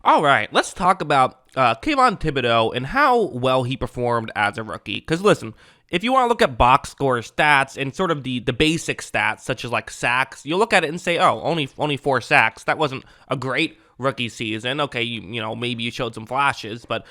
All right, let's talk about Kayvon Thibodeaux and how well he performed as a rookie. Because listen, if you want to look at box score stats and sort of the basic stats, such as like sacks, you'll look at it and say, oh, only 4 sacks. That wasn't a great rookie season. Okay, you know, maybe you showed some flashes, but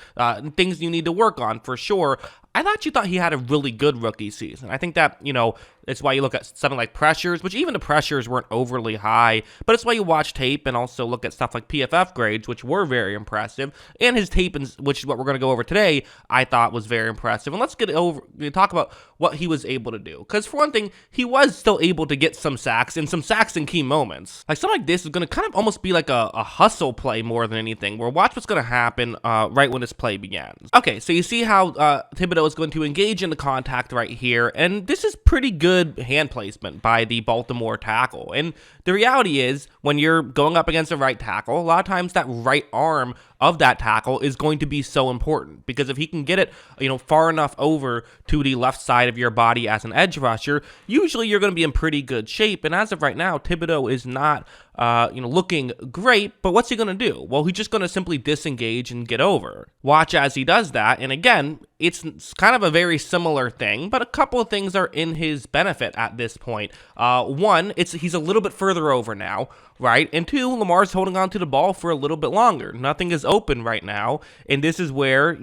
things you need to work on for sure. I thought he had a really good rookie season. I think that, you know, it's why you look at something like pressures, which even the pressures weren't overly high, but it's why you watch tape and also look at stuff like PFF grades, which were very impressive, and his tape, which is what we're going to go over today, I thought was very impressive. And let's talk about what he was able to do, because for one thing, he was still able to get some sacks in key moments. Like something like this is going to kind of almost be like a hustle play more than anything, where watch what's going to happen right when this play begins. Okay, so you see how Thibodeaux is going to engage in the contact right here, and this is pretty good hand placement by the Baltimore tackle. And the reality is, when you're going up against a right tackle, a lot of times that right arm of that tackle is going to be so important, because if he can get it, you know, far enough over to the left side of your body as an edge rusher, usually you're going to be in pretty good shape. And as of right now, Thibodeaux is not looking great, but what's he going to do? Well, he's just going to simply disengage and get over. Watch as he does that, and again, it's kind of a very similar thing, but a couple of things are in his benefit at this point. One, he's a little bit further over now, right? And two, Lamar's holding on to the ball for a little bit longer. Nothing is open right now, and this is where,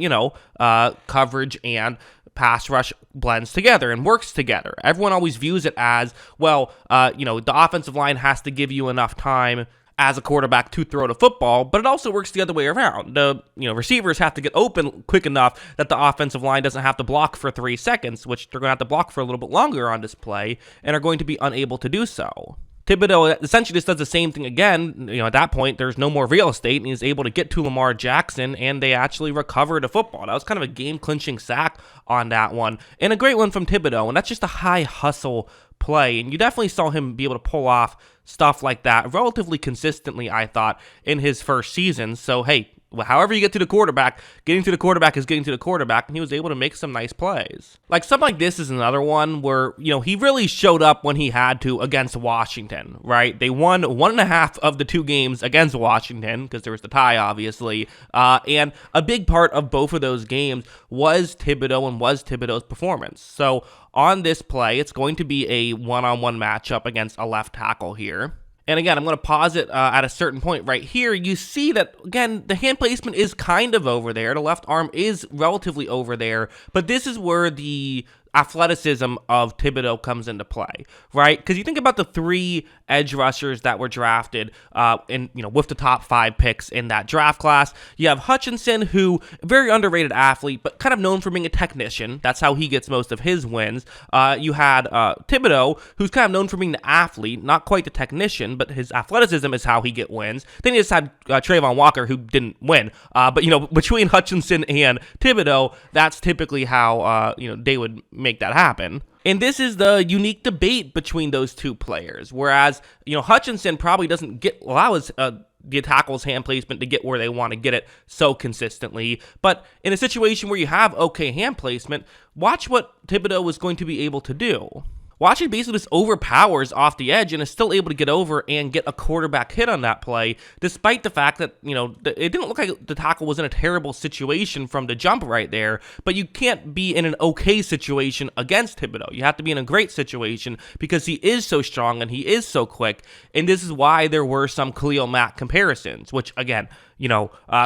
coverage and pass rush blends together and works together. Everyone always views it as, well, the offensive line has to give you enough time as a quarterback to throw the football, but it also works the other way around. The receivers have to get open quick enough that the offensive line doesn't have to block for 3 seconds, which they're going to have to block for a little bit longer on this play, and are going to be unable to do so. Thibodeaux essentially just does the same thing again. At that point, there's no more real estate, and he's able to get to Lamar Jackson, and they actually recover the football. That was kind of a game-clinching sack on that one, and a great one from Thibodeaux, and that's just a high hustle play, and you definitely saw him be able to pull off stuff like that relatively consistently, I thought, in his first season. So, hey, however you get to the quarterback, getting to the quarterback is getting to the quarterback, and he was able to make some nice plays. Like, something like this is another one where, he really showed up when he had to against Washington, right? They won 1.5 of the 2 games against Washington, because there was the tie, obviously, and a big part of both of those games was Thibodeaux and was Thibodeaux's performance. So, on this play, it's going to be a one-on-one matchup against a left tackle here. And again, I'm going to pause it at a certain point right here. You see that, again, the hand placement is kind of over there. The left arm is relatively over there. But this is where the athleticism of Thibodeaux comes into play, right? Because you think about the 3 edge rushers that were drafted with the top 5 picks in that draft class. You have Hutchinson, who, very underrated athlete, but kind of known for being a technician. That's how he gets most of his wins. You had Thibodeaux, who's kind of known for being the athlete, not quite the technician, but his athleticism is how he get wins. Then you just had Trayvon Walker, who didn't win. But between Hutchinson and Thibodeaux, that's typically how they would make that happen. And this is the unique debate between those 2 players. Whereas, Hutchinson probably doesn't allow his the tackle's hand placement to get where they want to get it so consistently. But in a situation where you have okay hand placement, watch what Thibodeaux was going to be able to do. Watch it basically just overpowers off the edge and is still able to get over and get a quarterback hit on that play, despite the fact that, it didn't look like the tackle was in a terrible situation from the jump right there, but you can't be in an okay situation against Thibodeaux. You have to be in a great situation because he is so strong and he is so quick, and this is why there were some Khalil Mack comparisons, which, again,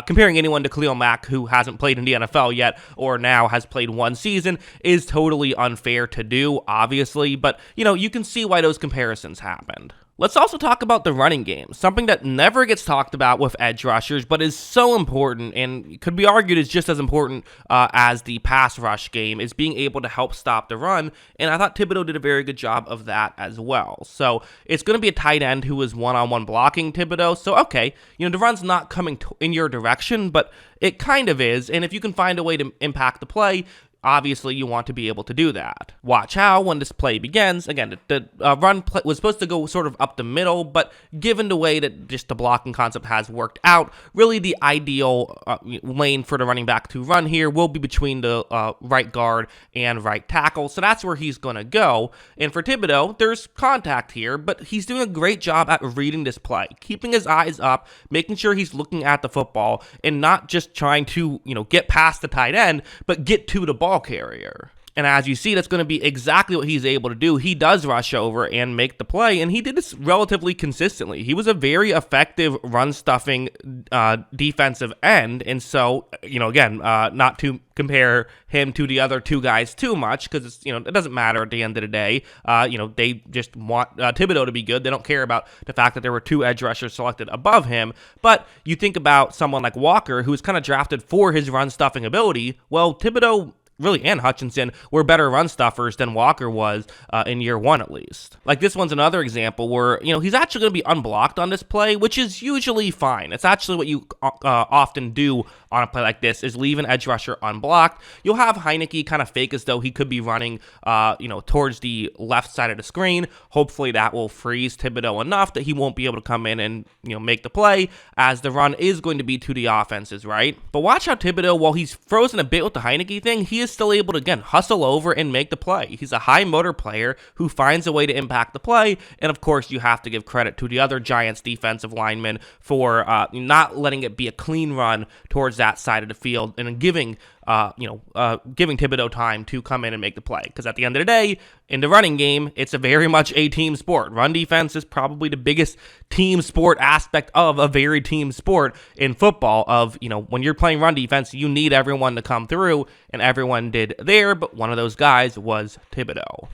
comparing anyone to Khalil Mack who hasn't played in the NFL yet or now has played 1 season is totally unfair to do, obviously, but, you can see why those comparisons happened. Let's also talk about the running game, something that never gets talked about with edge rushers, but is so important and could be argued is just as important as the pass rush game, is being able to help stop the run, and I thought Thibodeaux did a very good job of that as well. So it's going to be a tight end who is one-on-one blocking Thibodeaux, so okay, the run's not coming in your direction, but it kind of is, and if you can find a way to impact the play, Obviously, you want to be able to do that. Watch how, when this play begins, again, the run play was supposed to go sort of up the middle, but given the way that just the blocking concept has worked out, really the ideal lane for the running back to run here will be between the right guard and right tackle, so that's where he's going to go. And for Thibodeaux, there's contact here, but he's doing a great job at reading this play, keeping his eyes up, making sure he's looking at the football, and not just trying to, get past the tight end, but get to the ball carrier. And as you see, that's going to be exactly what he's able to do. He does rush over and make the play, and he did this relatively consistently. He was a very effective run-stuffing defensive end, and so, again, not to compare him to the other two guys too much, because it doesn't matter at the end of the day. They just want Thibodeaux to be good. They don't care about the fact that there were two edge rushers selected above him. But you think about someone like Walker, who was kind of drafted for his run-stuffing ability. Well, Thibodeaux really and Hutchinson were better run stuffers than Walker was in year one, at least. Like, this one's another example where, he's actually going to be unblocked on this play, which is usually fine. It's actually what you often do on a play like this, is leave an edge rusher unblocked. You'll have Heineke kind of fake as though he could be running, towards the left side of the screen. Hopefully that will freeze Thibodeaux enough that he won't be able to come in and, make the play, as the run is going to be to the offenses, right? But watch how Thibodeaux, while he's frozen a bit with the Heineke thing, he is still able to, again, hustle over and make the play. He's a high motor player who finds a way to impact the play, and of course you have to give credit to the other Giants defensive linemen for not letting it be a clean run towards that side of the field and giving Thibodeaux time to come in and make the play. Because at the end of the day, in the running game, it's a very much a team sport. Run defense is probably the biggest team sport aspect of a very team sport in football. When you're playing run defense, you need everyone to come through, and everyone did there, but one of those guys was Thibodeaux.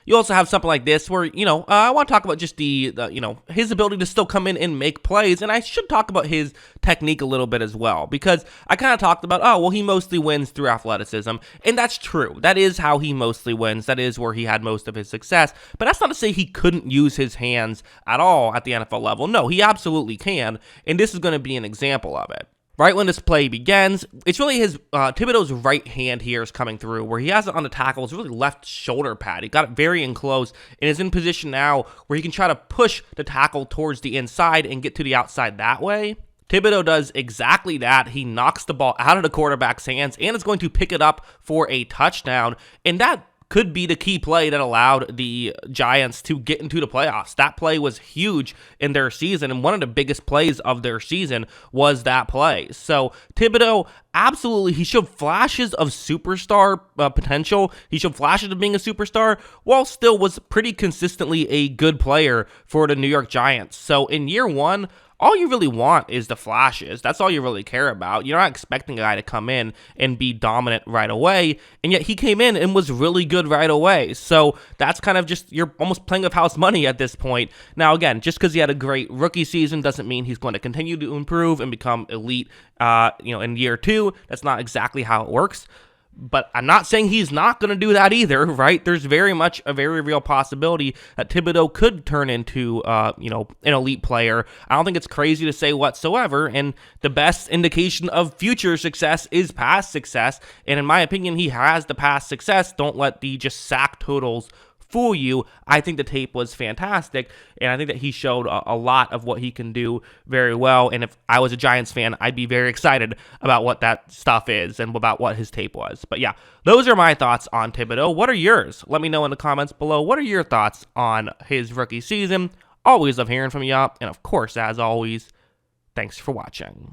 You also have something like this where, I want to talk about just his ability to still come in and make plays. And I should talk about his technique a little bit as well, because I kind of talked about, he mostly wins through athleticism. And that's true. That is how he mostly wins. That is where he had most of his success. But that's not to say he couldn't use his hands at all at the NFL level. No, he absolutely can. And this is going to be an example of it. Right when this play begins, it's really his Thibodeaux's right hand here is coming through, where he has it on the tackle. It's really left shoulder pad. He got it very close and is in position now where he can try to push the tackle towards the inside and get to the outside that way. Thibodeaux does exactly that. He knocks the ball out of the quarterback's hands and is going to pick it up for a touchdown, and that could be the key play that allowed the Giants to get into the playoffs. That play was huge in their season, and one of the biggest plays of their season was that play. So Thibodeaux, absolutely, he showed flashes of superstar potential. He showed flashes of being a superstar, while still was pretty consistently a good player for the New York Giants. So in year one, all you really want is the flashes. That's all you really care about. You're not expecting a guy to come in and be dominant right away, and yet he came in and was really good right away. So that's kind of just, you're almost playing with house money at this point. Now, again, just because he had a great rookie season doesn't mean he's going to continue to improve and become elite, in year two. That's not exactly how it works. But I'm not saying he's not going to do that either, right? There's very much a very real possibility that Thibodeaux could turn into, an elite player. I don't think it's crazy to say whatsoever, and the best indication of future success is past success, and in my opinion, he has the past success. Don't let the just sack totals fool you. I think the tape was fantastic, and I think that he showed a lot of what he can do very well, and if I was a Giants fan, I'd be very excited about what that stuff is and about what his tape was. But yeah, those are my thoughts on Thibodeaux. What are yours? Let me know in the comments below. What are your thoughts on his rookie season? Always love hearing from you, and of course, as always, thanks for watching.